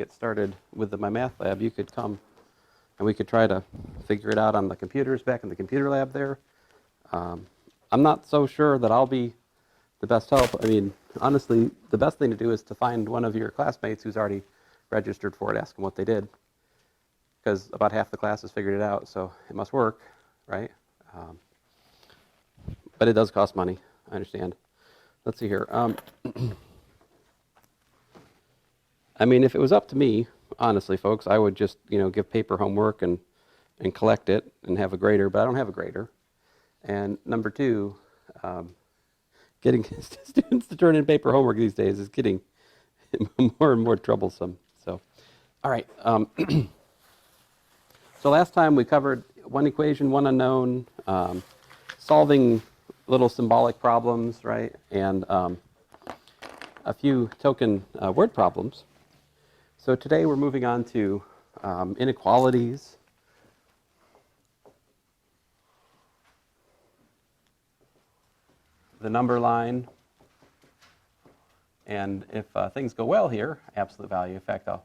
get started with my math lab, you could come and we could try to figure it out on the computers back in the computer lab there. I'm not so sure that I'll be the best help. I mean, honestly, the best thing to do is to find one of your classmates who's already registered for it, ask them what they did, because about half the class has figured it out, so it must work, right? But it does cost money, I understand. Let's see here. I mean, if it was up to me, honestly, folks, I would just, give paper homework and collect it and have a grader, but I don't have a grader. And number two, getting students to turn in paper homework these days is getting more and more troublesome. So, all right. So last time we covered one equation, one unknown, solving little symbolic problems, right? And a few token word problems. So today we're moving on to inequalities. The number line. And if things go well here, absolute value. In fact, I'll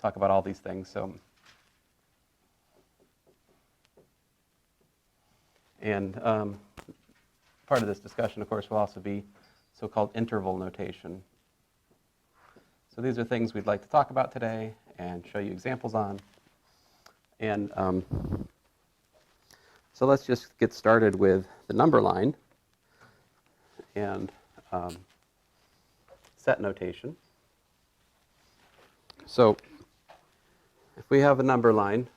talk about all these things. So, and part of this discussion, of course, will also be so-called interval notation. So these are things we'd like to talk about today and show you examples on. And so let's just get started with the number line and set notation. So if we have a number line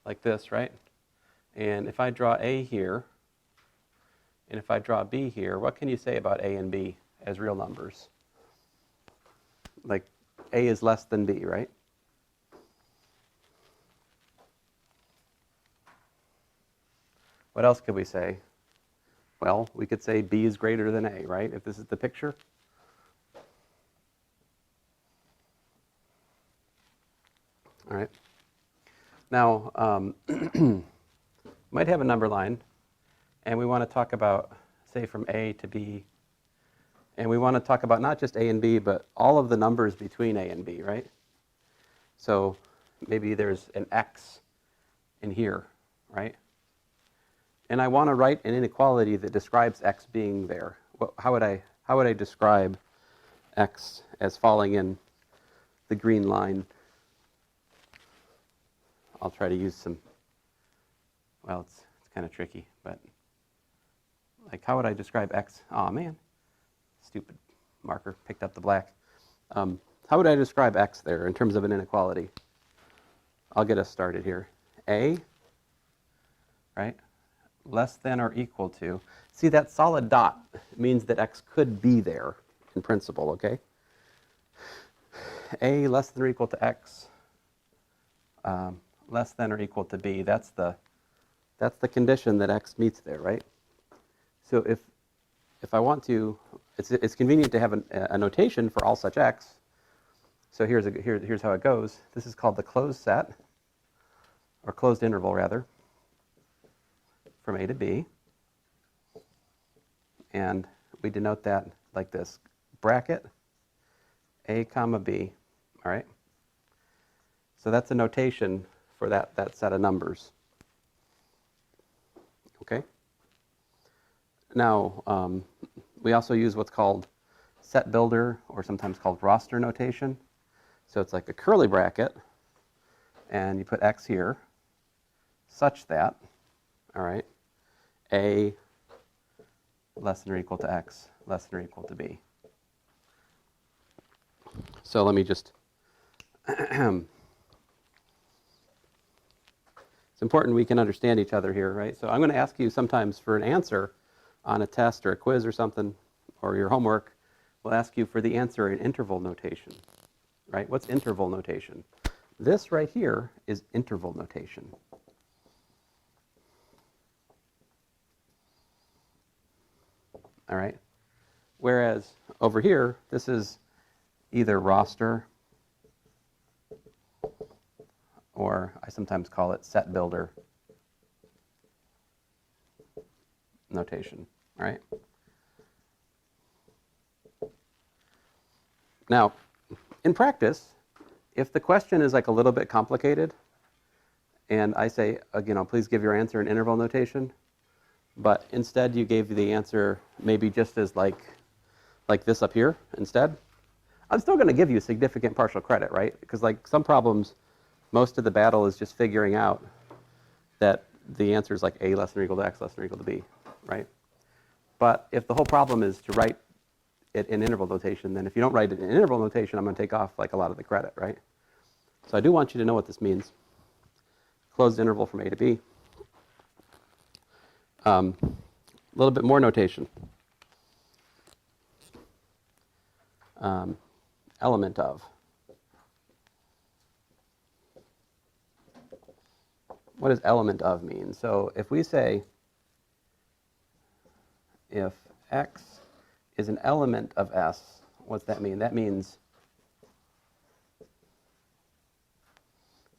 like this, right? And if I draw A here, and if I draw B here, what can you say about A and B as real numbers? Like A is less than B, right? What else could we say? Well, we could say B is greater than A, right? If this is the picture. All right. Now, might have a number line, and we want to talk about, say, from A to B. And we want to talk about not just A and B, but all of the numbers between A and B, right? So maybe there's an X in here, right? And I want to write an inequality that describes X being there. Well, how would I describe X as falling in the green line? I'll try to use some, well, it's kind of tricky, but like how would I describe X? Oh man, stupid marker, picked up the black. How would I describe X there in terms of an inequality? I'll get us started here. A, right? Less than or equal to. See, that solid dot means that X could be there in principle, okay? A less than or equal to X, less than or equal to B. That's the condition that X meets there, right? So if I want to, it's convenient to have a notation for all such X. So here's how it goes. This is called the closed set, or closed interval rather, from A to B. And we denote that like this, bracket A comma B, all right? So that's a notation for that set of numbers, okay? Now, we also use what's called set builder, or sometimes called roster notation. So it's like a curly bracket, and you put X here, such that, all right, A less than or equal to X, less than or equal to B. So let me just, it's important we can understand each other here, right? So I'm going to ask you sometimes for an answer on a test or a quiz or something, or your homework. We'll ask you for the answer in interval notation, right? What's interval notation? This right here is interval notation. All right. Whereas over here, this is either roster, or I sometimes call it set builder notation, all right? Now, in practice, if the question is like a little bit complicated, and I say, please give your answer in interval notation, but instead you gave the answer maybe just as like this up here instead, I'm still going to give you significant partial credit, right? Because like some problems, most of the battle is just figuring out that the answer is like a less than or equal to x less than or equal to b, right? But if the whole problem is to write it in interval notation, then if you don't write it in interval notation, I'm going to take off like a lot of the credit, right? So I do want you to know what this means. Closed interval from a to b. A little bit more notation. Element of. What does element of mean? So if we say if x is an element of S, what's that mean? That means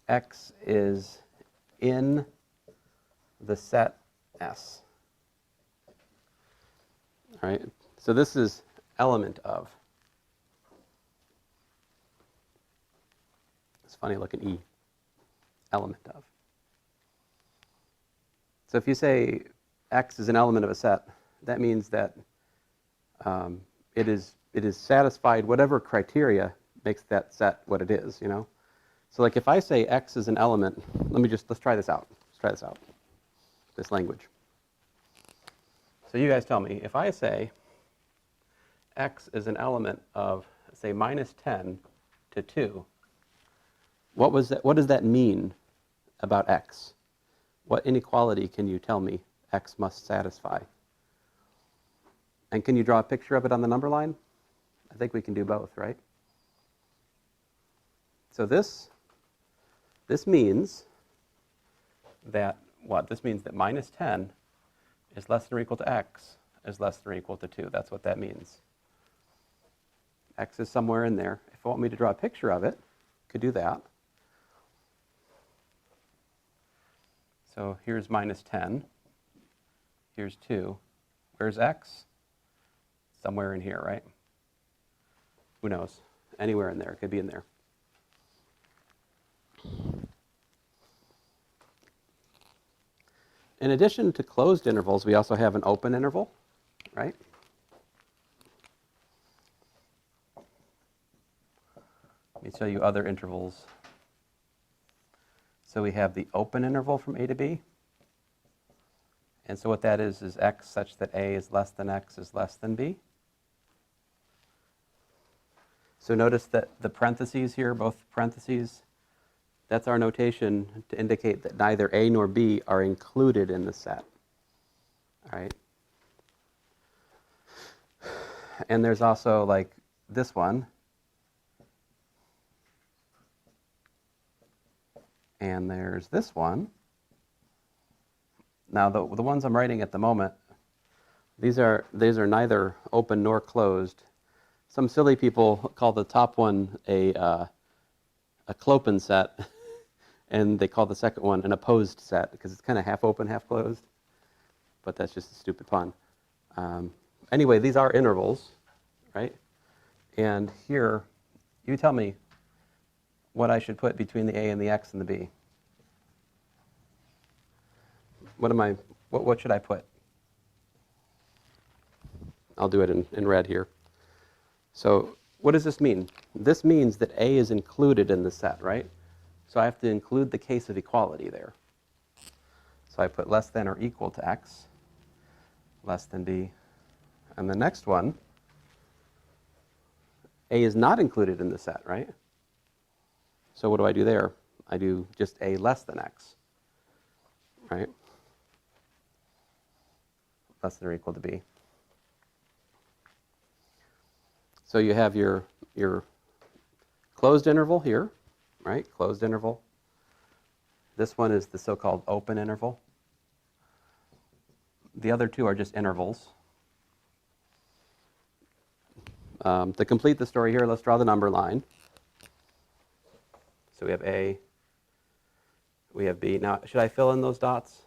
x is in the set S. All right? So this is element of. It's funny looking E. Element of. So if you say x is an element of a set, that means that it is satisfied whatever criteria makes that set what it is, So like if I say x is an element, let's try this out. This language. So you guys tell me, if I say x is an element of, say, minus 10 to 2, what does that mean about x? What inequality can you tell me x must satisfy? And can you draw a picture of it on the number line? I think we can do both, right? So this means that what? This means that minus 10 is less than or equal to x is less than or equal to 2. That's what that means. X is somewhere in there. If you want me to draw a picture of it, I could do that. So here's minus 10. Here's 2. Where's x? Somewhere in here, right? Who knows? Anywhere in there. It could be in there. In addition to closed intervals, we also have an open interval, right? Let me show you other intervals. So we have the open interval from a to b. And so what that is x such that a is less than x is less than b. So notice that the parentheses here, both parentheses, that's our notation to indicate that neither a nor b are included in the set. All right. And there's also like this one. And there's this one. Now the ones I'm writing at the moment, these are neither open nor closed. Some silly people call the top one a Clopen set, and they call the second one an opposed set because it's kind of half open, half closed. But that's just a stupid pun. Anyway, these are intervals, right? And here, you tell me what I should put between the a and the x and the b. What should I put? I'll do it in red here. So what does this mean? This means that a is included in the set, right? So I have to include the case of equality there. So I put less than or equal to x, less than b. And the next one, a is not included in the set, right? So what do I do there? I do just a less than x, right? Less than or equal to b. So you have your closed interval here, right? Closed interval. This one is the so-called open interval. The other two are just intervals. To complete the story here, let's draw the number line. So we have A, we have B. Now, should I fill in those dots?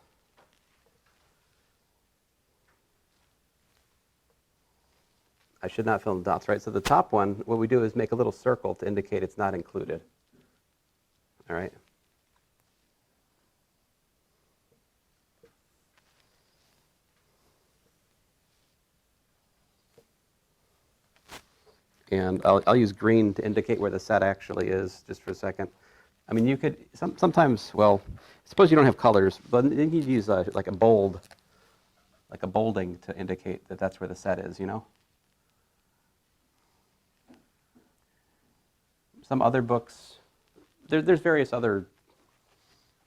I should not fill in the dots, right? So the top one, what we do is make a little circle to indicate it's not included. All right? And I'll use green to indicate where the set actually is, just for a second. I mean, you could, sometimes, well, suppose you don't have colors, but you could use like a bold, like a bolding to indicate that that's where the set is, you know? Some other books, there's various other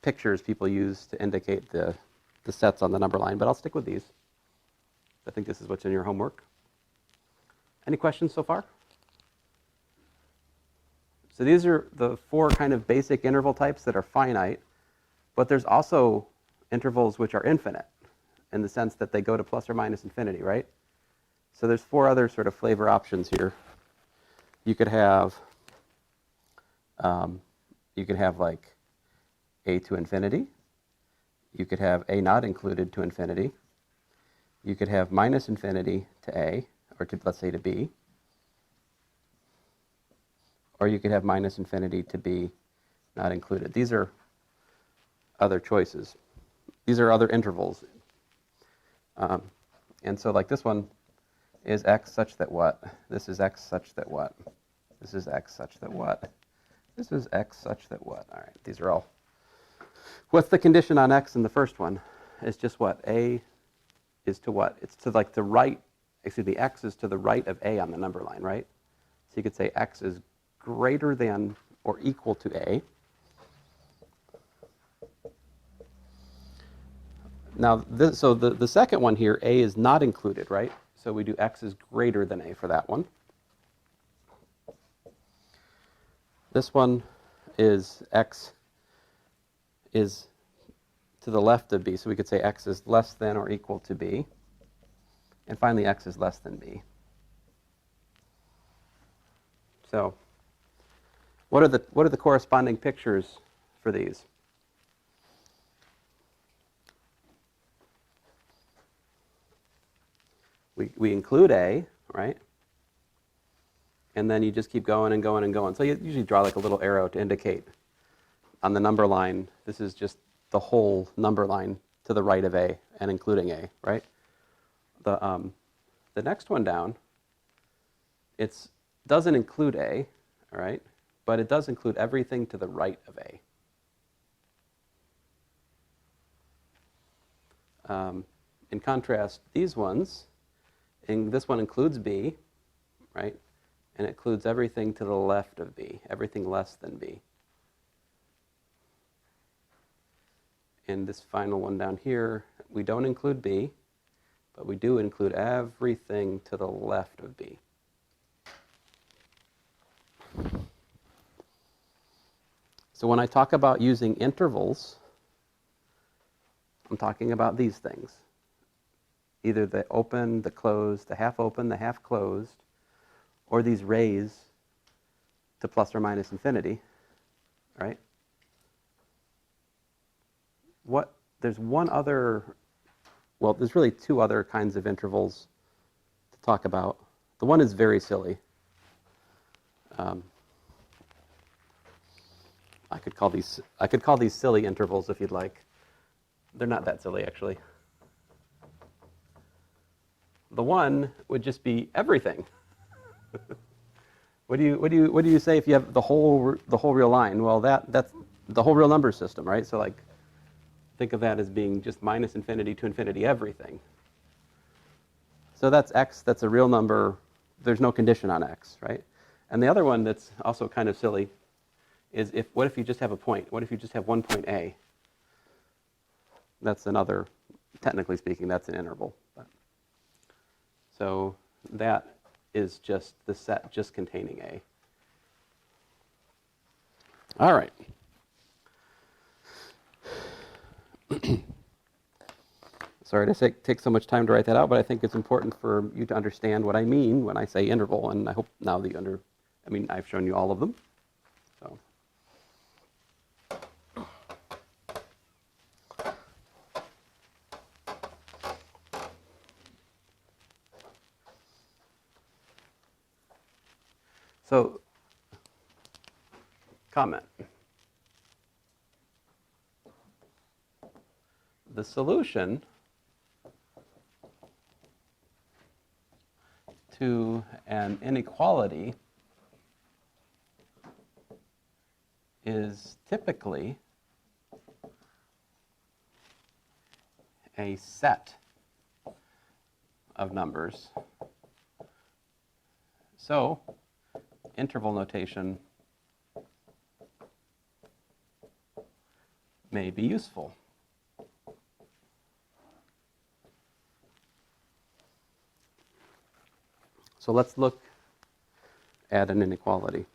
pictures people use to indicate the sets on the number line, but I'll stick with these. I think this is what's in your homework. Any questions so far? So these are the 4 kind of basic interval types that are finite, but there's also intervals which are infinite in the sense that they go to plus or minus infinity, right? So there's 4 other sort of flavor options here. You could have like a to infinity. You could have a not included to infinity. You could have minus infinity to a, or to, let's say, to b. Or you could have minus infinity to b not included. These are other choices. These are other intervals. And so like this one is x such that what? This is x such that what? This is x such that what? This is x such that what? All right, these are all. What's the condition on x in the first one? It's just what? A is to what? It's to like the right, excuse me, x is to the right of a on the number line, right? So you could say x is greater than or equal to a. Now, so the second one here, a is not included, right? So we do x is greater than a for that one. This one is x is to the left of b, so we could say x is less than or equal to b. And finally, x is less than b. So what are the corresponding pictures for these? We include a, right? And then you just keep going and going and going. So you usually draw like a little arrow to indicate on the number line, this is just the whole number line to the right of a and including a, right? The next one down, it doesn't include a, all right? But it does include everything to the right of a. In contrast, these ones, this one includes b, right? And it includes everything to the left of b, everything less than b. And this final one down here, we don't include b, but we do include everything to the left of b. So when I talk about using intervals, I'm talking about these things. Either the open, the closed, the half open, the half closed, or these rays to plus or minus infinity, right? There's one other, well, there's really 2 other kinds of intervals to talk about. The one is very silly. I could call these silly intervals if you'd like. They're not that silly, actually. The one would just be everything. What do you say if you have the whole real line? Well, that's the whole real number system, right? So like, think of that as being just minus infinity to infinity everything. So that's x. That's a real number. There's no condition on x, right? And the other one that's also kind of silly is what if you just have a point? What if you just have one point A? That's another, technically speaking, that's an interval. So that is just the set just containing A. All right. Sorry to take so much time to write that out, but I think it's important for you to understand what I mean when I say interval, and I hope now that you I've shown you all of them. So. So, comment. The solution to an inequality is typically a set of numbers. So, interval notation may be useful. So let's look at an inequality.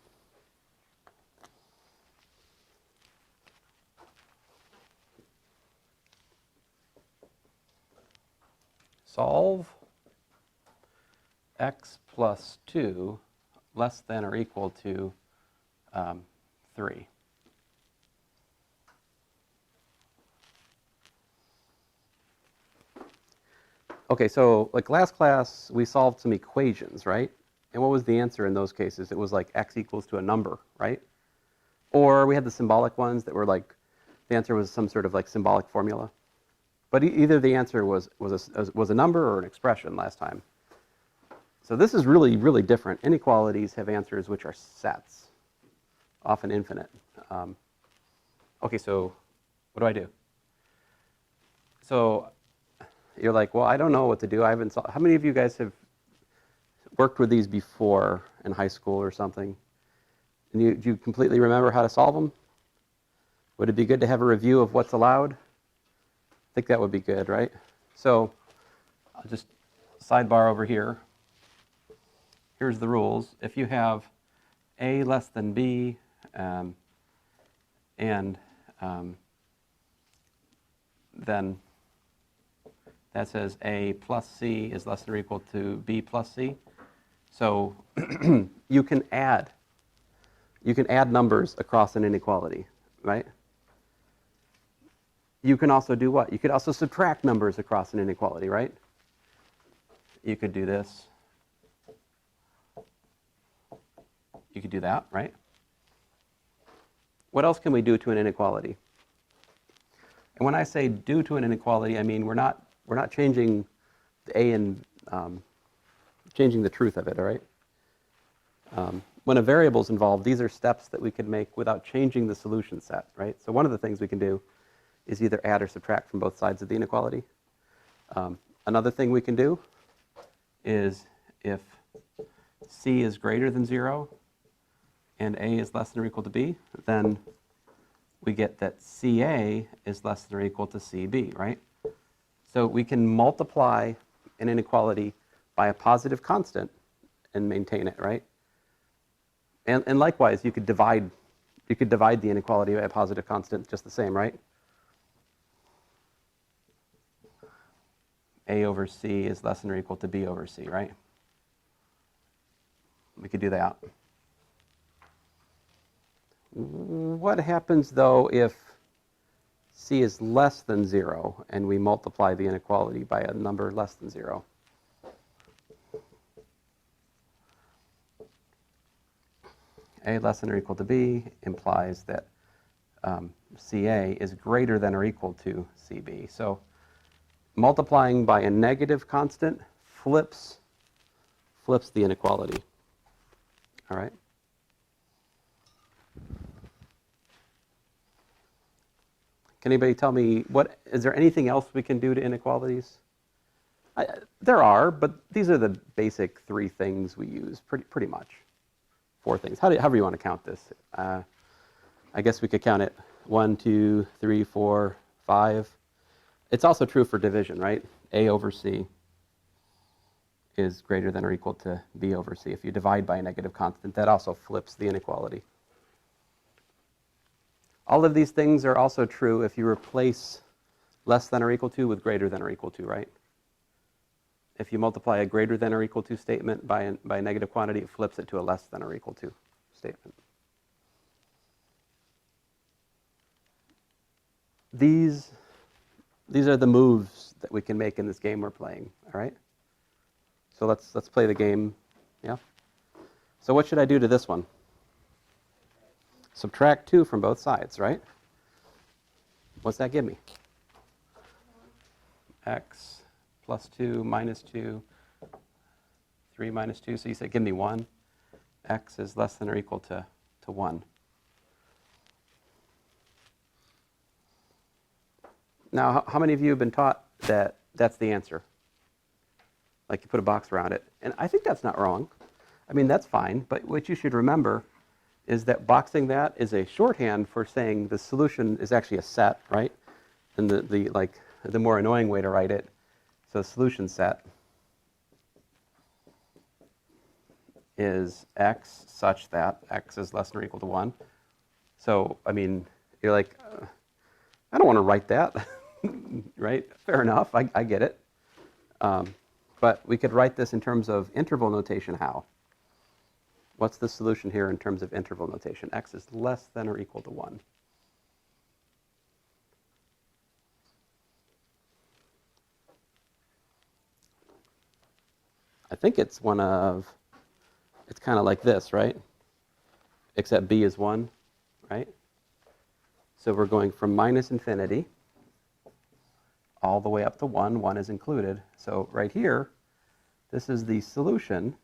Solve x plus 2 less than or equal to 3. Okay, so like last class, we solved some equations, right? And what was the answer in those cases? It was like x equals to a number, right? Or we had the symbolic ones that were like, the answer was some sort of like symbolic formula. But either the answer was a number or an expression last time. So this is really, really different. Inequalities have answers which are sets, often infinite. Okay, so what do I do? So you're like, well, I don't know what to do. I haven't solved. How many of you guys have worked with these before in high school or something? And do you completely remember how to solve them? Would it be good to have a review of what's allowed? I think that would be good, right? So I'll just sidebar over here. Here's the rules. If you have a less than b and then that says a plus c is less than or equal to b plus c. So you can add numbers across an inequality, right? You can also do what? You could also subtract numbers across an inequality, right? You could do this. You could do that, right? What else can we do to an inequality? And when I say do to an inequality, I mean we're not changing the a and changing the truth of it, all right? When a variable is involved, these are steps that we can make without changing the solution set, right? So one of the things we can do is either add or subtract from both sides of the inequality. Another thing we can do is if c is greater than 0 and a is less than or equal to b, then we get that CA is less than or equal to CB, right? So we can multiply an inequality by a positive constant and maintain it, right? And likewise, you could divide the inequality by a positive constant just the same, right? A over C is less than or equal to B over C, right? We could do that. What happens, though, if C is less than 0 and we multiply the inequality by a number less than 0? A less than or equal to B implies that CA is greater than or equal to CB. So multiplying by a negative constant flips the inequality. All right? Can anybody tell me, is there anything else we can do to inequalities? There are, but these are the basic 3 things we use, pretty much. 4 things. However you want to count this. I guess we could count it 1, 2, 3, 4, 5. It's also true for division, right? A over C is greater than or equal to B over C. If you divide by a negative constant, that also flips the inequality. All of these things are also true if you replace less than or equal to with greater than or equal to, right? If you multiply a greater than or equal to statement by a negative quantity, it flips it to a less than or equal to statement. These are the moves that we can make in this game we're playing, all right? So let's play the game, yeah? So what should I do to this one? Subtract 2 from both sides, right? What's that give me? X plus 2 minus 2, 3 minus 2. So you say, give me 1. X is less than or equal to 1. Now, how many of you have been taught that that's the answer? Like you put a box around it. And I think that's not wrong. I mean, that's fine. But what you should remember is that boxing that is a shorthand for saying the solution is actually a set, right? And the more annoying way to write it, so solution set is x such that x is less than or equal to 1. So, I mean, you're like, I don't want to write that, right? Fair enough, I get it. But we could write this in terms of interval notation. How? What's the solution here in terms of interval notation? X is less than or equal to 1. I think it's kind of like this, right? Except b is 1, right? So we're going from minus infinity all the way up to 1. 1 is included. So right here, this is the solution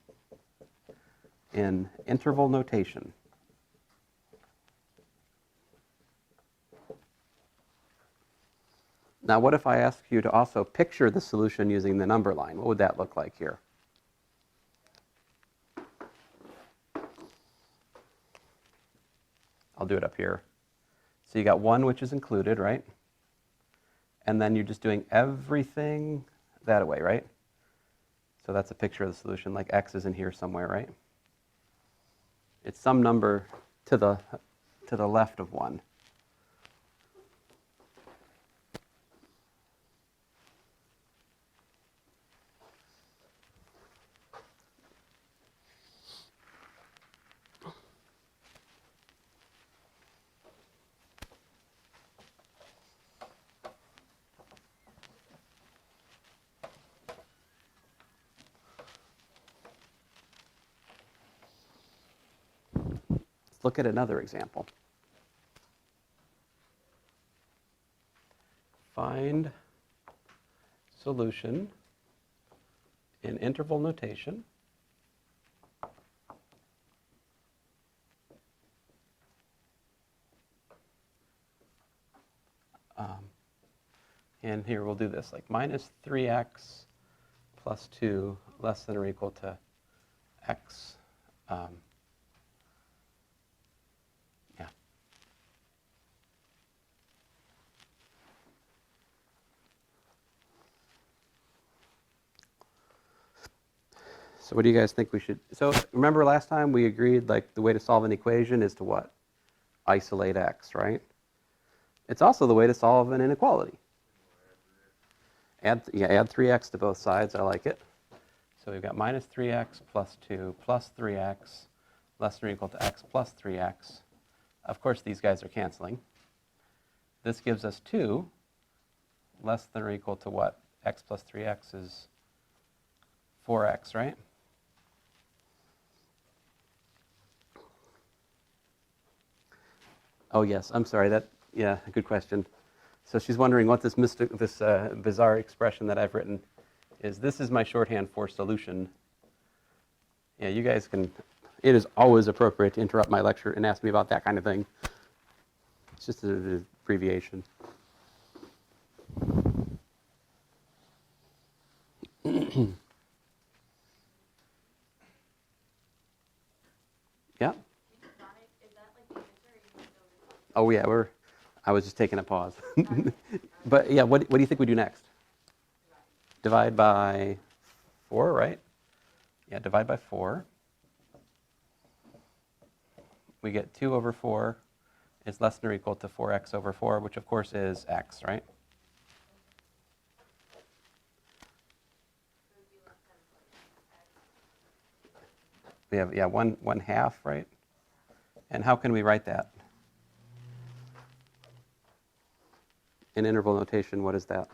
in interval notation. Now, what if I ask you to also picture the solution using the number line? What would that look like here? I'll do it up here. So you got 1, which is included, right? And then you're just doing everything that way, right? So that's a picture of the solution, like x is in here somewhere, right? It's some number to the left of 1. Let's look at another example. Find solution in interval notation and here we'll do this, like minus 3x plus 2 less than or equal to x. Yeah. So what do you guys think we should? So remember last time we agreed like the way to solve an equation is to what? Isolate x, right? It's also the way to solve an inequality. Add 3x to both sides. I like it. So we've got minus 3x plus 2 plus 3x less than or equal to x plus 3x. Of course, these guys are canceling. This gives us 2 less than or equal to what? X plus 3x is 4x, right? Oh, yes. I'm sorry. Yeah, good question. So she's wondering what this bizarre expression that I've written is. This is my shorthand for solution. Yeah, you guys can. It is always appropriate to interrupt my lecture and ask me about that kind of thing. It's just an abbreviation. Yeah. Oh yeah, I was just taking a pause. But yeah, what do you think we do next? Divide by 4, right? Yeah, divide by 4. We get 2 over 4 is less than or equal to 4x over 4, which of course is x, right? We have, yeah, 1/2, right? And how can we write that? In interval notation, what is that?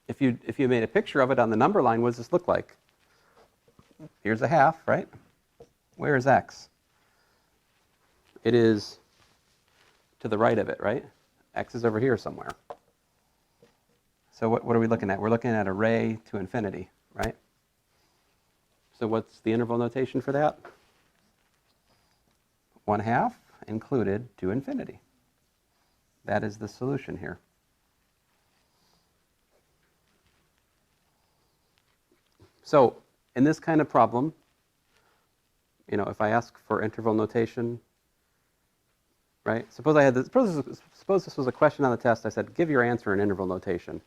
if you made a picture of it on the number line, what does this look like? Here's a half, right? Where is x? It is to the right of it, right? X is over here somewhere. So what are we looking at? We're looking at array to infinity, right? So what's the interval notation for that? 1/2 included to infinity. That is the solution here. So in this kind of problem, if I ask for interval notation, right? Suppose this was a question on the test. I said, give your answer in interval notation.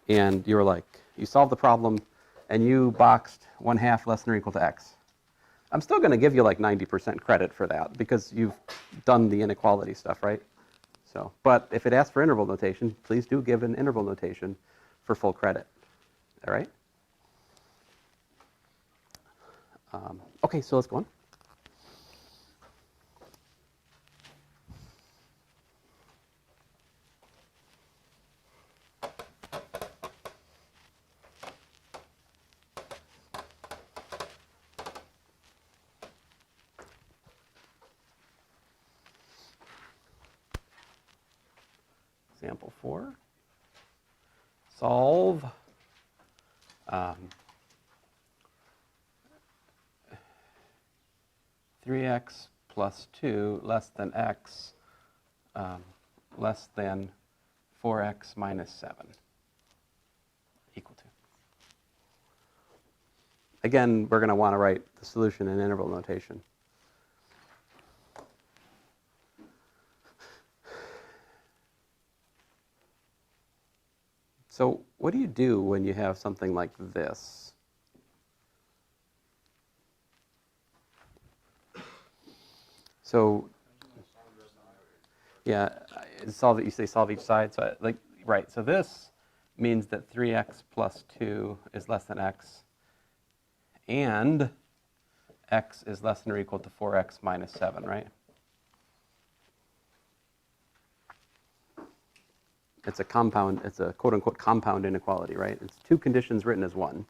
And you were like, you solved the problem, and you boxed 1/2 less than or equal to x. I'm still going to give you like 90% credit for that because you've done the inequality stuff, right? So, but if it asks for interval notation, please do give an interval notation for full credit. All right? Okay, so let's go on. Example 4. Solve 3x plus 2 less than x less than 4x minus 7 equal to. Again, we're going to want to write the solution in interval notation. So what do you do when you have something like this? So, yeah, solve it. You say solve each side. So, right. So this means that 3x plus 2 is less than x, and x is less than or equal to 4x minus 7, right? It's a compound. It's a quote-unquote compound inequality, right? It's two conditions written as one.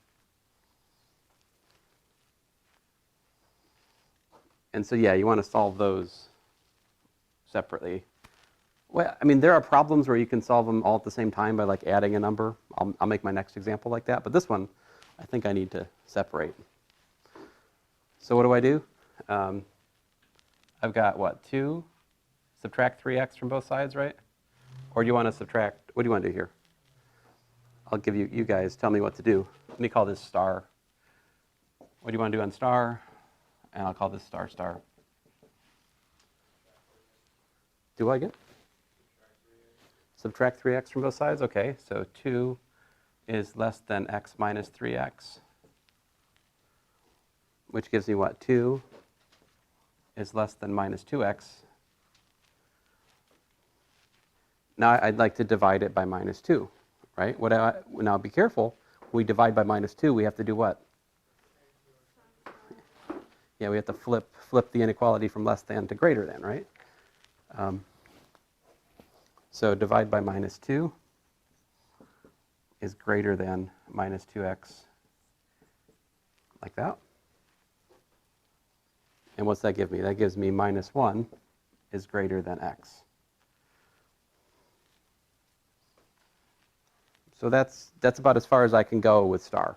And so, yeah, you want to solve those separately. Well, I mean, there are problems where you can solve them all at the same time by like adding a number. I'll make my next example like that. But this one, I think I need to separate. So what do? I've got what, 2? Subtract 3x from both sides, right? Or do you want to subtract, what do you want to do here? I'll give you guys, tell me what to do. Let me call this star. What do you want to do on star? And I'll call this star star. Do I get? Subtract 3x from both sides? Okay, so 2 is less than x minus 3x, which gives me what? 2 is less than minus 2x. Now I'd like to divide it by minus 2, right? Now be careful. When we divide by minus 2, we have to do what? Yeah, we have to flip the inequality from less than to greater than, right? So divide by minus 2 is greater than minus 2x, like that. And what's that give me? That gives me minus 1 is greater than x. So that's about as far as I can go with star.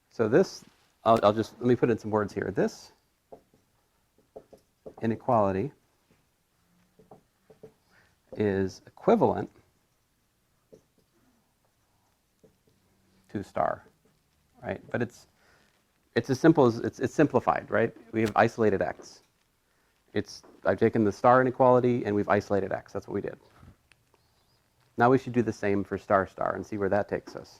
So this, I'll just, let me put in some words here. This inequality is equivalent to star, right? But it's as simple as, it's simplified, right? We have isolated x. I've taken the star inequality and we've isolated x. That's what we did. Now we should do the same for star star and see where that takes us.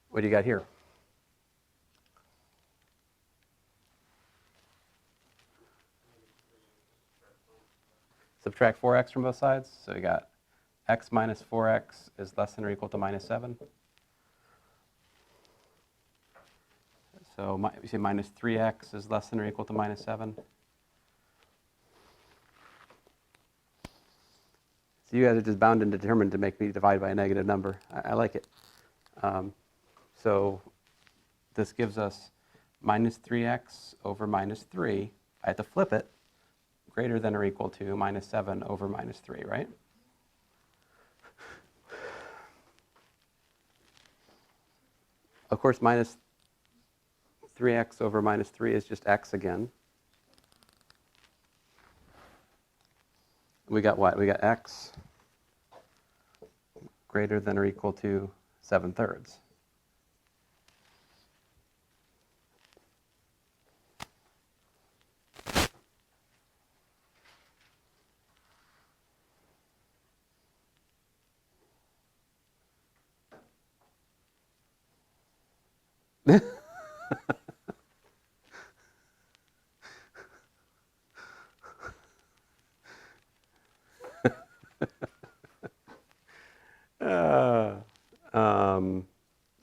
What do you got here? Subtract 4x from both sides. So you got x minus 4x is less than or equal to minus 7. So you say minus 3x is less than or equal to minus 7. So So you guys are just bound and determined to make me divide by a negative number. I like it. So this gives us minus 3x over minus 3. I have to flip it, greater than or equal to minus 7 over minus 3, right? Of course, minus 3x over minus 3 is just x again. We got what? We got x greater than or equal to 7/3.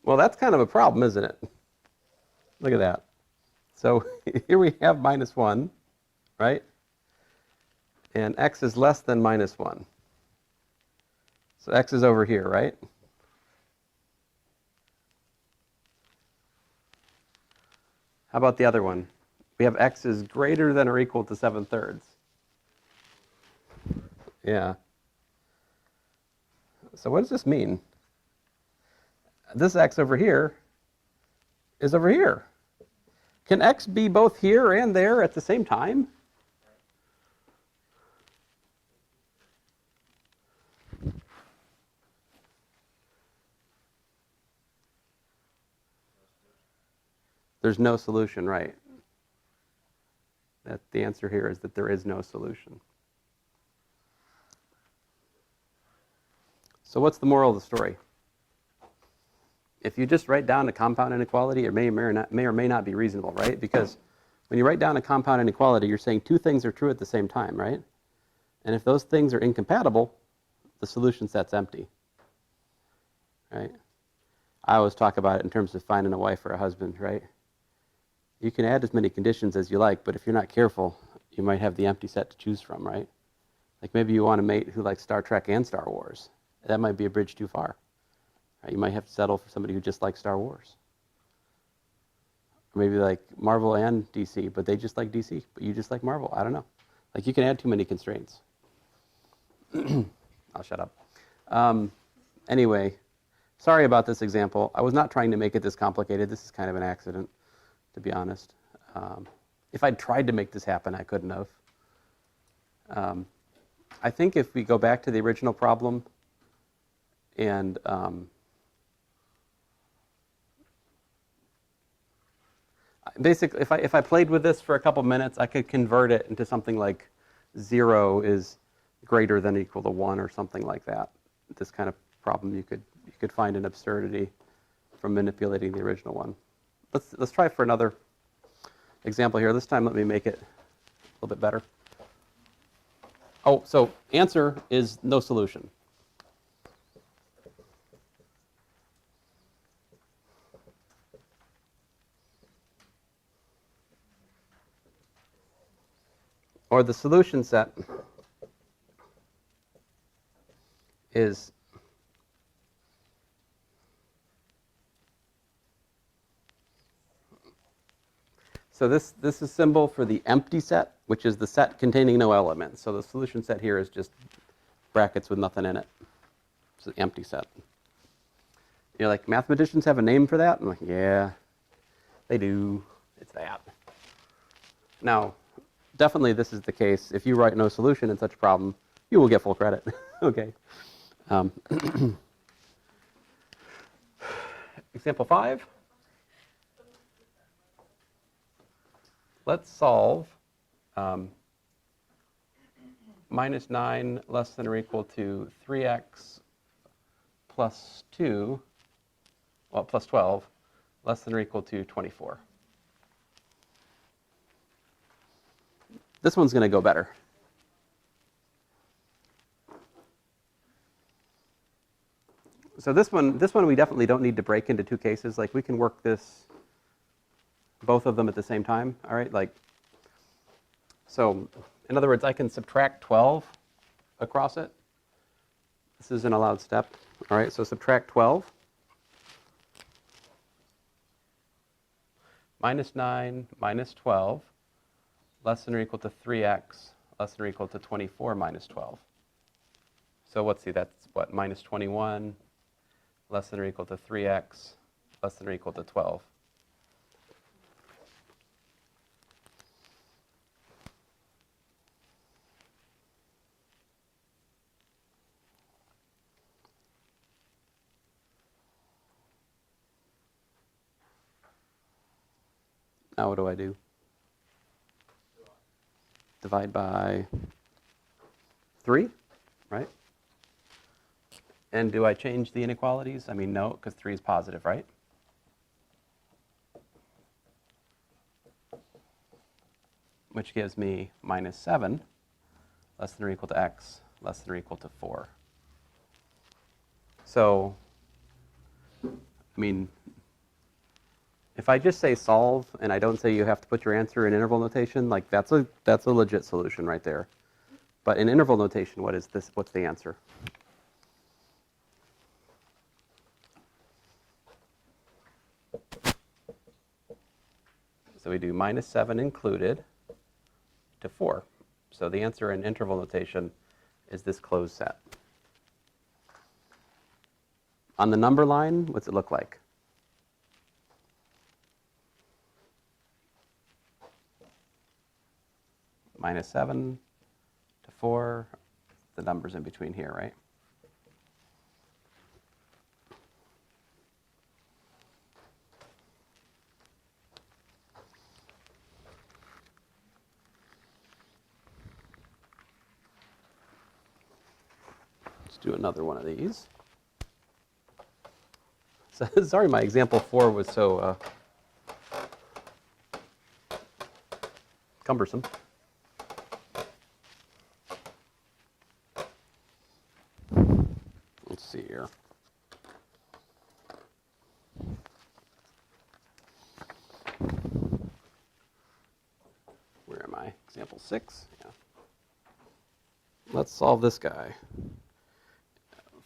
Well, that's kind of a problem, isn't it? Look at that. So here we have minus 1, right? And x is less than minus 1. So x is over here, right? How about the other one? We have x is greater than or equal to 7/3. Yeah. So what does this mean? This x over here is over here. Can x be both here and there at the same time? There's no solution, right? That the answer here is that there is no solution. So what's the moral of the story? If you just write down a compound inequality, it may or may not be reasonable, right? Because when you write down a compound inequality, you're saying two things are true at the same time, right? And if those things are incompatible, the solution set's empty, right? I always talk about it in terms of finding a wife or a husband, right? You can add as many conditions as you like, but if you're not careful, you might have the empty set to choose from, right? Like maybe you want a mate who likes Star Trek and Star Wars. That might be a bridge too far. Right? You might have to settle for somebody who just likes Star Wars. Or maybe like Marvel and DC, but they just like DC, but you just like Marvel. I don't know. Like you can add too many constraints. I'll shut up. Anyway, sorry about this example. I was not trying to make it this complicated. This is kind of an accident, to be honest. If I'd tried to make this happen, I couldn't have. I think if we go back to the original problem and basically, if I played with this for a couple minutes, I could convert it into something like 0 is greater than or equal to 1 or something like that. This kind of problem, you could find an absurdity from manipulating the original one. Let's try for another example here. This time, let me make it a little bit better. Oh, so answer is no solution. Or the solution set is so this is symbol for the empty set, which is the set containing no elements. So the solution set here is just brackets with nothing in it. It's the empty set. You're like, mathematicians have a name for that? I'm like, yeah, they do. It's that. Now, definitely this is the case. If you write no solution in such a problem, you will get full credit. Okay. Example 5. Let's solve minus 9 less than or equal to 3x plus 2, well, plus 12, less than or equal to 24. This one's going to go better. So this one we definitely don't need to break into two cases. Like we can work this, both of them at the same time. All right, like so. In other words, I can subtract 12 across it, This is an allowed step. All right, so subtract 12. Minus 9 minus 12 less than or equal to 3x less than or equal to 24 minus 12. So let's see, that's what, minus 21 less than or equal to 3x less than or equal to 12. Now what do I do? Divide by 3, right? And do I change the inequalities? I mean, no, because 3 is positive, right? Which gives me minus 7 less than or equal to x less than or equal to 4. So, I mean, if I just say solve and I don't say you have to put your answer in interval notation, like that's a legit solution right there. But in interval notation, what is this? What's the answer? So we do minus 7 included to 4. So the answer in interval notation is this closed set. On the number line, what's it look like? Minus 7 to 4, the numbers in between here, right? Let's do another one of these. So, sorry, my example 4 was so cumbersome. Let's see here. Where am I? Example 6. Yeah. Let's solve this guy.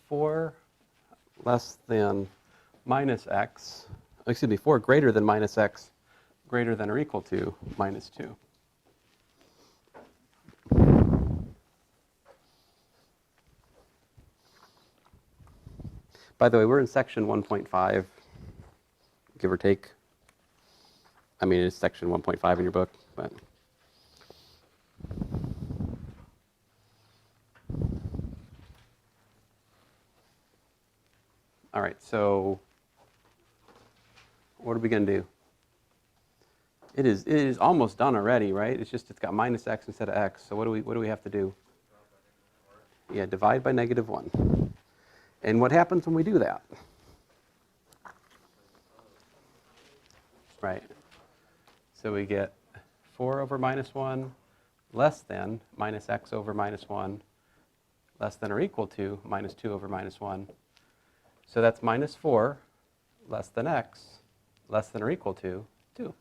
4 less than minus x, excuse me, 4 greater than minus x greater than or equal to minus 2. By the way, we're in section 1.5, give or take. I mean, it's section 1.5 in your book, but. All right, so what are we going to do? It is almost done already, right? It's just it's got minus x instead of x. So what do we have to do? Yeah, divide by negative 1. And what happens when we do that? Right. So we get 4 over minus 1 less than minus x over minus 1 less than or equal to minus 2 over minus 1. So that's minus 4 less than x less than or equal to 2.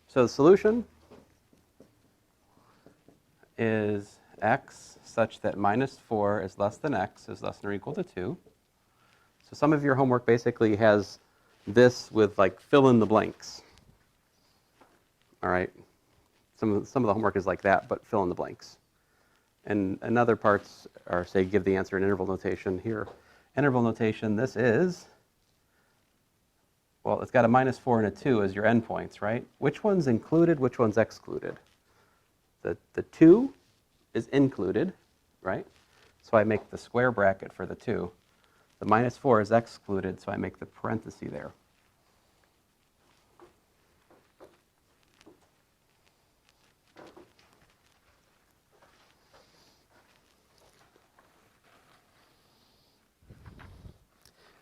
So the solution is x such that minus 4 is less than x is less than or equal to 2. So some of your homework basically has this with like fill in the blanks. All right. Some of the homework is like that, but fill in the blanks. And other parts are, say, give the answer in interval notation. Here, interval notation, this is, well, it's got a minus 4 and a 2 as your endpoints, right? Which one's included, which one's excluded? The 2 is included, right? So I make the square bracket for the 2. The minus 4 is excluded, so I make the parenthesis there.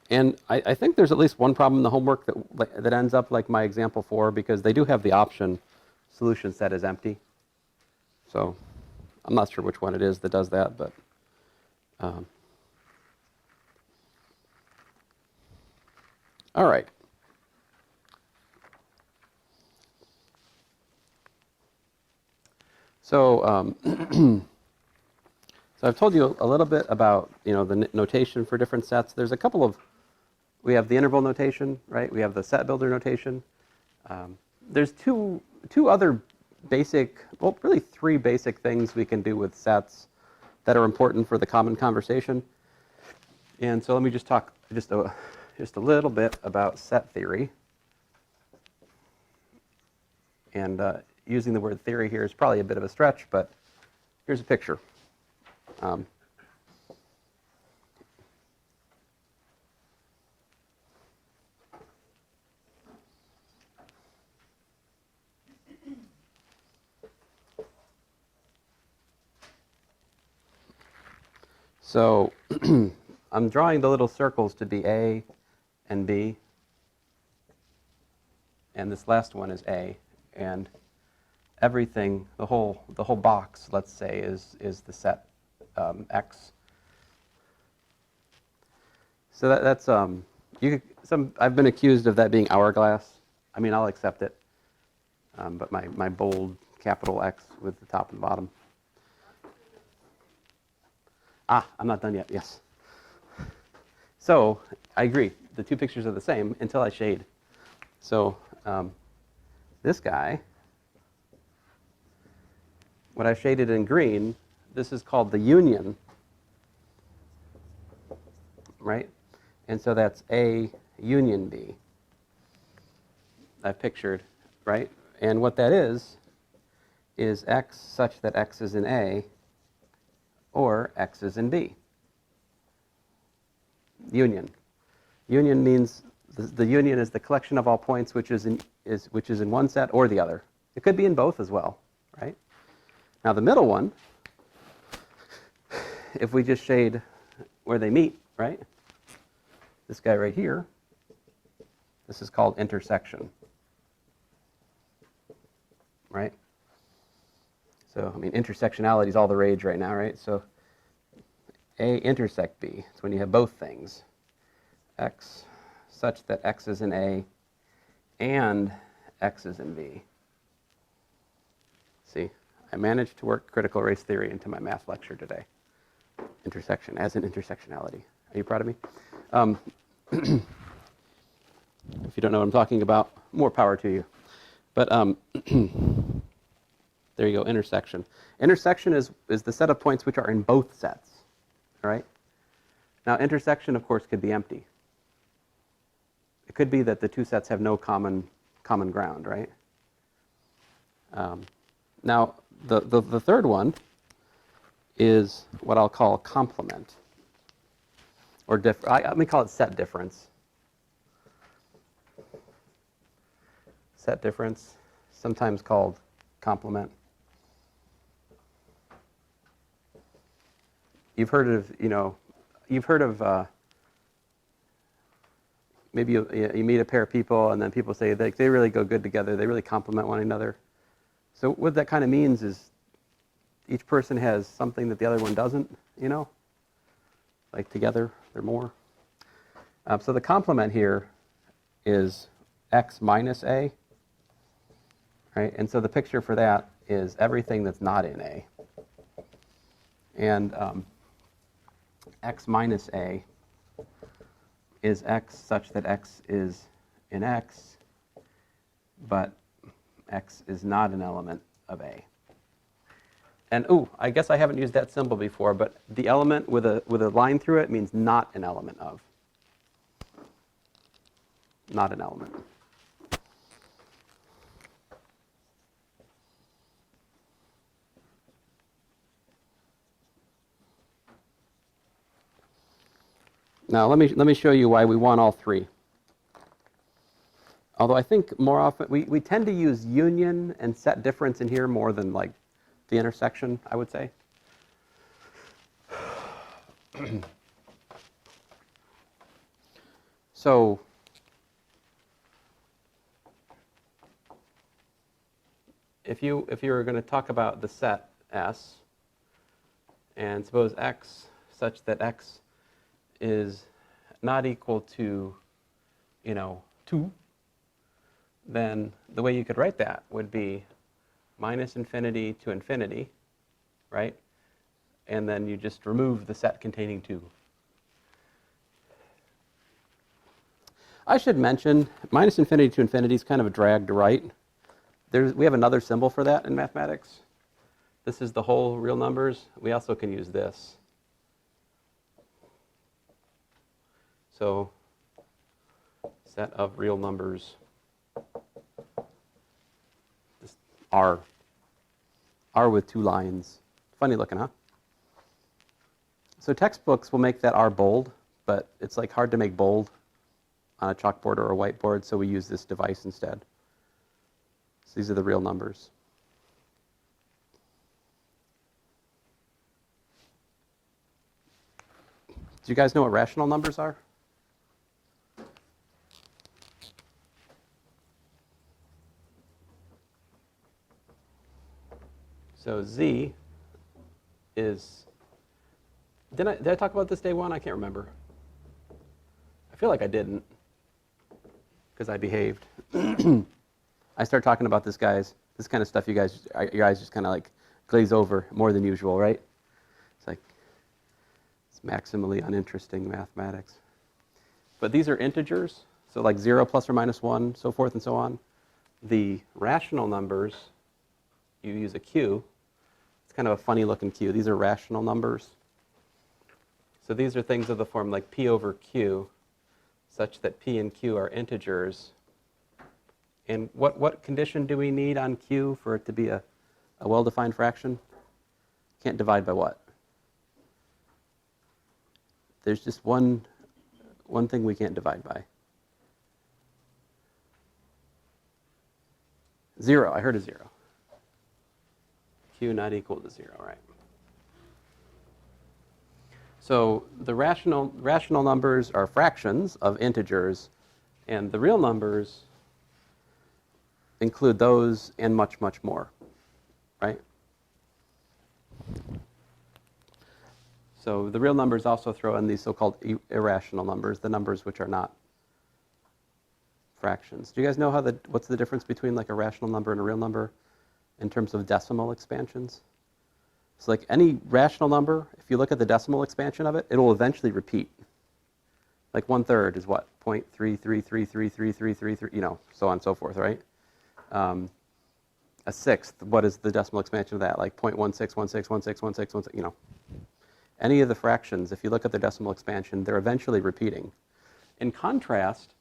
And I think there's at least one problem in the homework that ends up like my example 4, because they do have the option solution set is empty. So I'm not sure which one it is that does that, but all right. So So I've told you a little bit about, the notation for different sets. There's a couple of, we have the interval notation, right? We have the set builder notation. There's two other basic, well, really three basic things we can do with sets that are important for the common conversation. And so let me just talk just a little bit about set theory. And using the word theory here is probably a bit of a stretch, but here's a picture. So I'm drawing the little circles to be A and B, and this last one is A, and everything, the whole box, let's say, is the set X. So that's I've been accused of that being hourglass. I mean, I'll accept it, but my bold capital X with the top and bottom. I'm not done yet. Yes. So I agree. The two pictures are the same until I shade. So this guy, what I shaded in green, this is called the union, right? And so that's A union B. I've pictured, right? And what that is X such that X is in A or X is in B. Union. Union means the union is the collection of all points which is in one set or the other. It could be in both as well, right? Now the middle one, if we just shade where they meet, right? This guy right here, this is called intersection, right? So, I mean, intersectionality is all the rage right now, right? So A intersect B, it's when you have both things. X such that X is in A and X is in B. See, I managed to work critical race theory into my math lecture today. Intersection as in intersectionality. Are you proud of me? If you don't know what I'm talking about, more power to you. But there you go, intersection. Intersection is the set of points which are in both sets, all right? Now, intersection, of course, could be empty. It could be that the two sets have no common ground, right? Now, the third one is what I'll call complement, or let me call it set difference. Set difference, sometimes called complement. You've heard of, maybe you meet a pair of people and then people say they really go good together, they really complement one another. So what that kind of means is each person has something that the other one doesn't, like together they're more. So the complement here is X minus A, right? And so the picture for that is everything that's not in A. And X minus A is X such that X is in X, but X is not an element of A. And I guess I haven't used that symbol before, but the element with a line through it means not an element of. Not an element. Now let me show you why we want all three. Although I think more often we tend to use union and set difference in here more than like the intersection, I would say. So if you were going to talk about the set S, and suppose X such that X is not equal to, 2, then the way you could write that would be minus infinity to infinity, right? and then you just remove the set containing 2. I should mention, minus infinity to infinity is kind of a drag to write. We have another symbol for that in mathematics. This is the whole real numbers. We also can use this. So, set of real numbers. This R with 2 lines. Funny looking, huh? So textbooks will make that R bold, but it's like hard to make bold on a chalkboard or a whiteboard, so we use this device instead. So these are the real numbers. Do you guys know what rational numbers are? So Z is, did I talk about this day 1? I can't remember. I feel like I didn't, because I behaved. I start talking about this kind of stuff your eyes just kind of like glaze over more than usual, right? It's like, it's maximally uninteresting mathematics. But these are integers, so like 0 plus or minus 1, so forth and so on. The rational numbers, you use a Q. It's kind of a funny looking Q. These are rational numbers. So these are things of the form like P over Q, such that P and Q are integers. And what condition do we need on Q for it to be a well-defined fraction? Can't divide by what? There's just one thing we can't divide by. 0. I heard a 0. Q not equal to 0, right? So the rational numbers are fractions of integers, and the real numbers include those and much, much more, right? So the real numbers also throw in these so-called irrational numbers, the numbers which are not fractions. Do you guys know what's the difference between like a rational number and a real number in terms of decimal expansions? So like any rational number, if you look at the decimal expansion of it, it will eventually repeat. Like 1/3 is what? 0.3333333, you know, so on and so forth, right? A sixth, what is the decimal expansion of that? Like 0.1616161616, you know. Any of the fractions, if you look at the decimal expansion, they're eventually repeating. In contrast,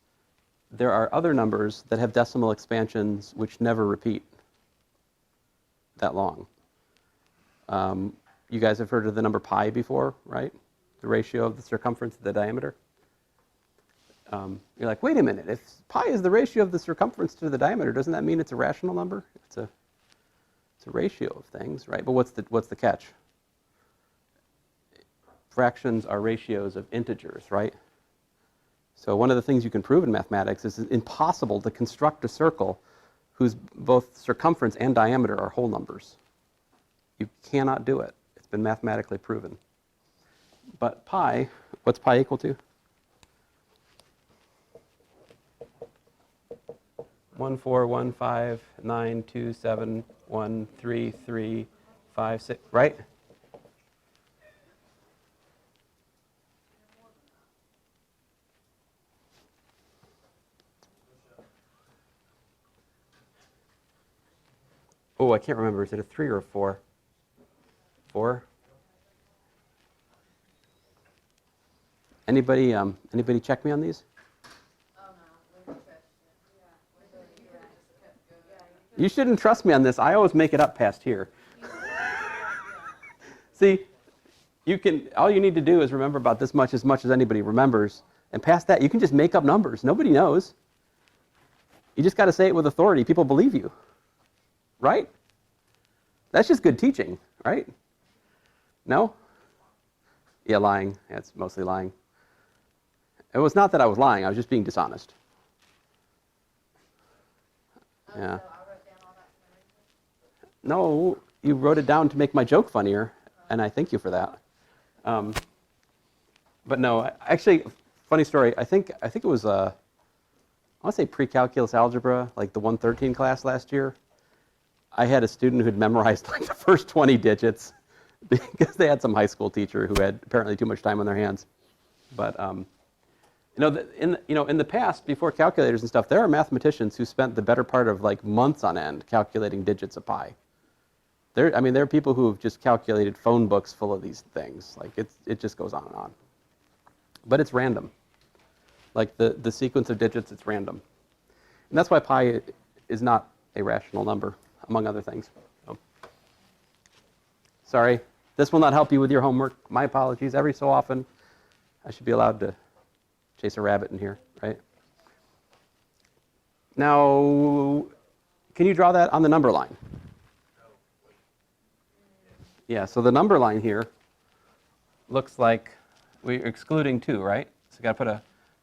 there are other numbers that have decimal expansions which never repeat that long. You guys have heard of the number pi before, right? The ratio of the circumference to the diameter. You're like, wait a minute, if pi is the ratio of the circumference to the diameter, doesn't that mean it's a rational number? It's a ratio of things, right? But what's the catch? Fractions are ratios of integers, right? So one of the things you can prove in mathematics is it's impossible to construct a circle whose both circumference and diameter are whole numbers. You cannot do it. It's been mathematically proven. But pi, what's pi equal to? 14159271335, right? Oh, I can't remember. Is it a 3 or a 4? 4? Anybody check me on these? You shouldn't trust me on this. I always make it up past here. See, all you need to do is remember about this much as anybody remembers. And past that, you can just make up numbers. Nobody knows. You just got to say it with authority. People believe you. Right? That's just good teaching, right? No? Yeah, lying. Yeah, it's mostly lying. It was not that I was lying. I was just being dishonest. Yeah. No, you wrote it down to make my joke funnier, and I thank you for that. But no, actually, funny story. I think it was I want to say pre-calculus algebra, like the 113 class last year. I had a student who had memorized like the first 20 digits, because they had some high school teacher who had apparently too much time on their hands. But in the past, before calculators and stuff, there are mathematicians who spent the better part of like months on end calculating digits of pi. There are people who have just calculated phone books full of these things. Like it just goes on and on. But it's random. Like the sequence of digits, it's random. And that's why pi is not a rational number, among other things. So, sorry, this will not help you with your homework. My apologies. Every so often, I should be allowed to chase a rabbit in here, right? Now, can you draw that on the number line? Yeah, so the number line here looks like we're excluding 2, right? So you got to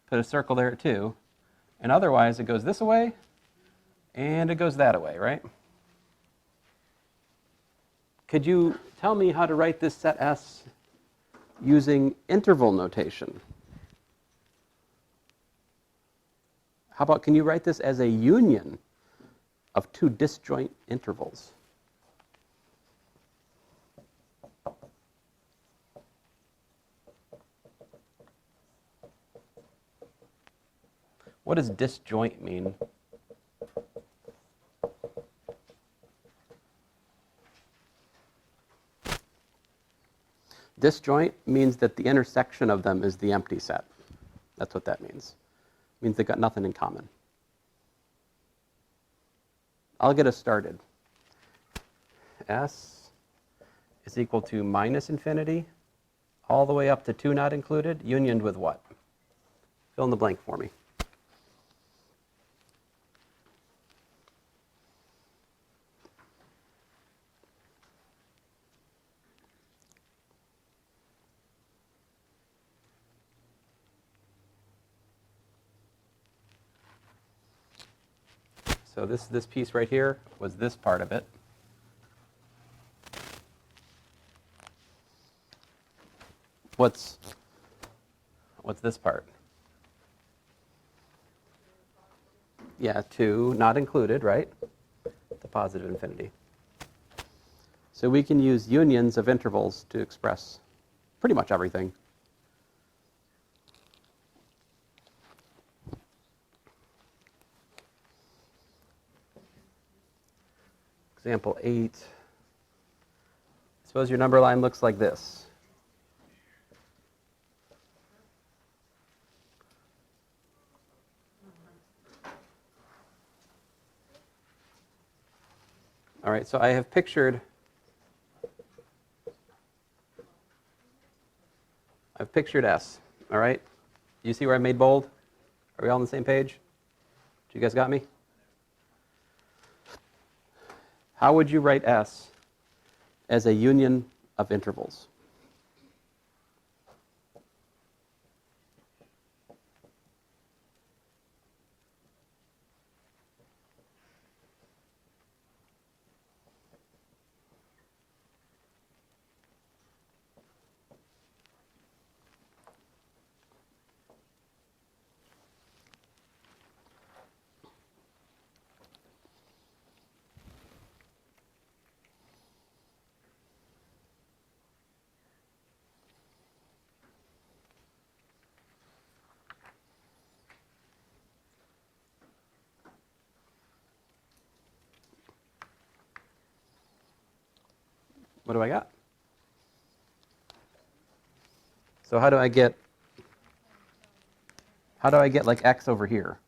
put a circle there at 2. And otherwise, it goes this way, and it goes that way, right? Could you tell me how to write this set S using interval notation? How about, can you write this as a union of 2 disjoint intervals? What does disjoint mean? Disjoint means that the intersection of them is the empty set. That's what that means. It means they've got nothing in common. I'll get us started. S is equal to minus infinity all the way up to 2 not included, unioned with what? Fill in the blank for me. So this piece right here was this part of it. What's this part? Yeah, 2 not included, right? To positive infinity. So we can use unions of intervals to express pretty much everything. Example 8. Suppose your number line looks like this. All right, so I have pictured S, all right? You see where I made bold? Are we all on the same page? You guys got me? How would you write S as a union of intervals? What do I got? So how do I get like x over here?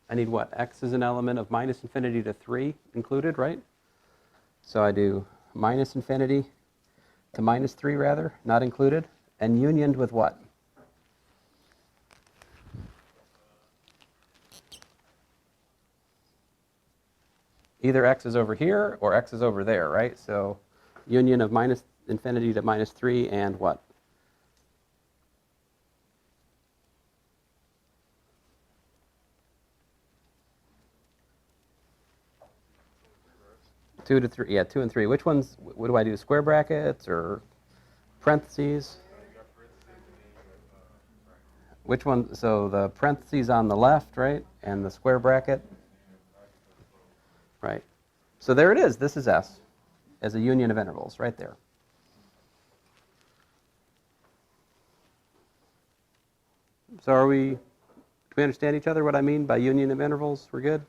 I need what? X is an element of minus infinity to 3 included, right? So I do minus infinity to minus 3 rather, not included, and unioned with what? Either x is over here or x is over there, right? So union of minus infinity to minus 3 and what? Two to 3, yeah, 2 and 3. Which ones, what do I do, square brackets or parentheses? Which one, so the parentheses on the left, right, and the square bracket? Right. So there it is. This is S. as a union of intervals, right there. So do we understand each other what I mean by union of intervals? We're good?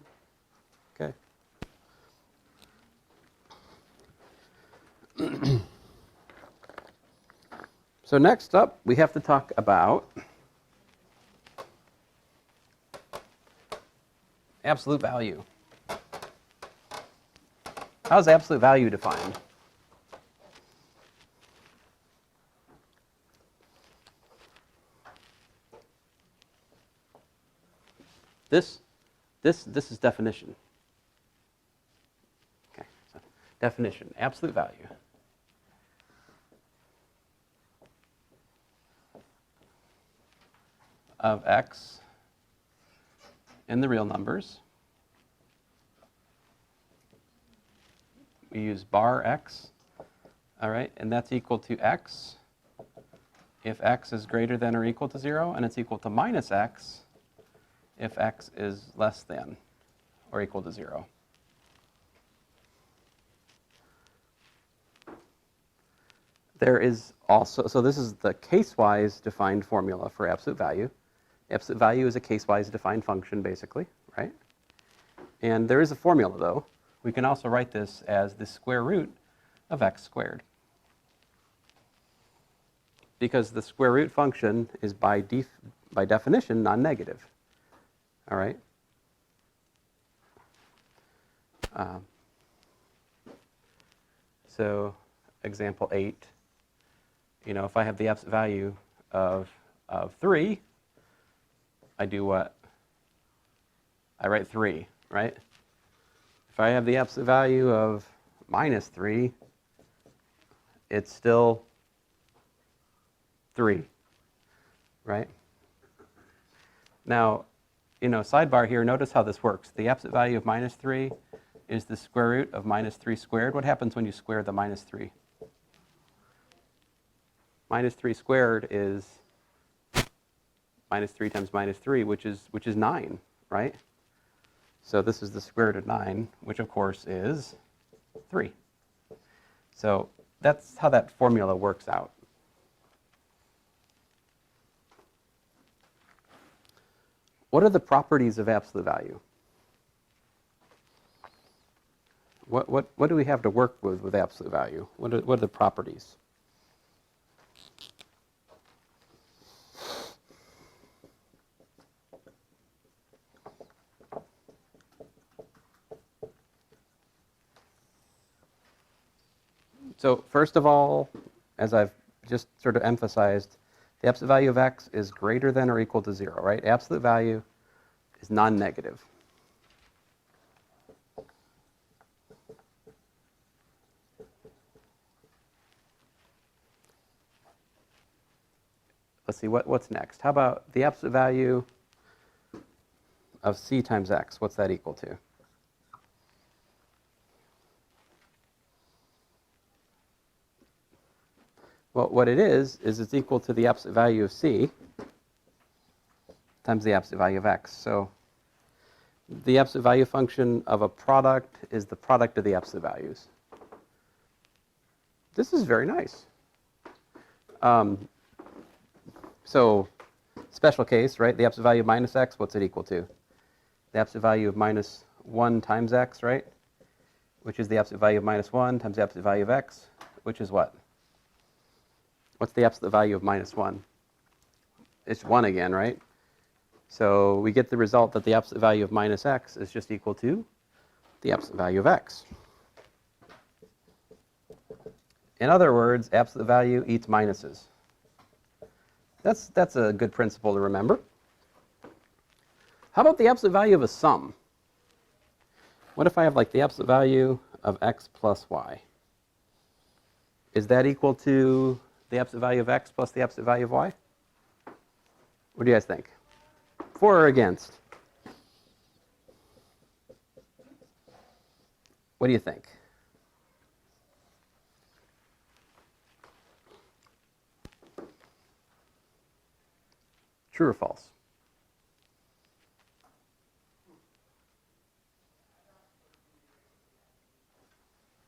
Okay. So next up, we have to talk about absolute value. How's absolute value defined? This is definition. Okay, so definition, absolute value. Of x in the real numbers. We use bar x, all right, and that's equal to x if x is greater than or equal to 0, and it's equal to minus x if x is less than or equal to 0. There is also, so this is the case-wise defined formula for absolute value. Absolute value is a case-wise defined function, basically, right? And there is a formula, though. We can also write this as the square root of x squared. Because the square root function is by definition non-negative. All right? So example 8, if I have the absolute value of 3, I do what? I write 3, right? If I have the absolute value of minus 3, it's still 3, right? Now, sidebar here, notice how this works. The absolute value of minus 3 is the square root of minus 3 squared. What happens when you square the minus 3? Minus 3 squared is minus 3 times minus 3, which is 9, right? So this is the square root of 9, which of course is 3. So that's how that formula works out. What are the properties of absolute value? What do we have to work with absolute value? What are the properties? So first of all, as I've just sort of emphasized, the absolute value of x is greater than or equal to 0, right? Absolute value is non-negative. Let's see, what's next? How about the absolute value of c times x? What's that equal to? Well, what it is it's equal to the absolute value of c times the absolute value of x. So the absolute value function of a product is the product of the absolute values. This is very nice. So special case, right? The absolute value of minus x, what's it equal to? The absolute value of minus 1 times x, right? Which is the absolute value of minus 1 times the absolute value of x, which is what? What's the absolute value of minus 1? It's 1 again, right? So we get the result that the absolute value of minus x is just equal to the absolute value of x. In other words, absolute value eats minuses. That's a good principle to remember. How about the absolute value of a sum? What if I have like the absolute value of x plus y? Is that equal to the absolute value of x plus the absolute value of y? What do you guys think? For or against? What do you think? True or false?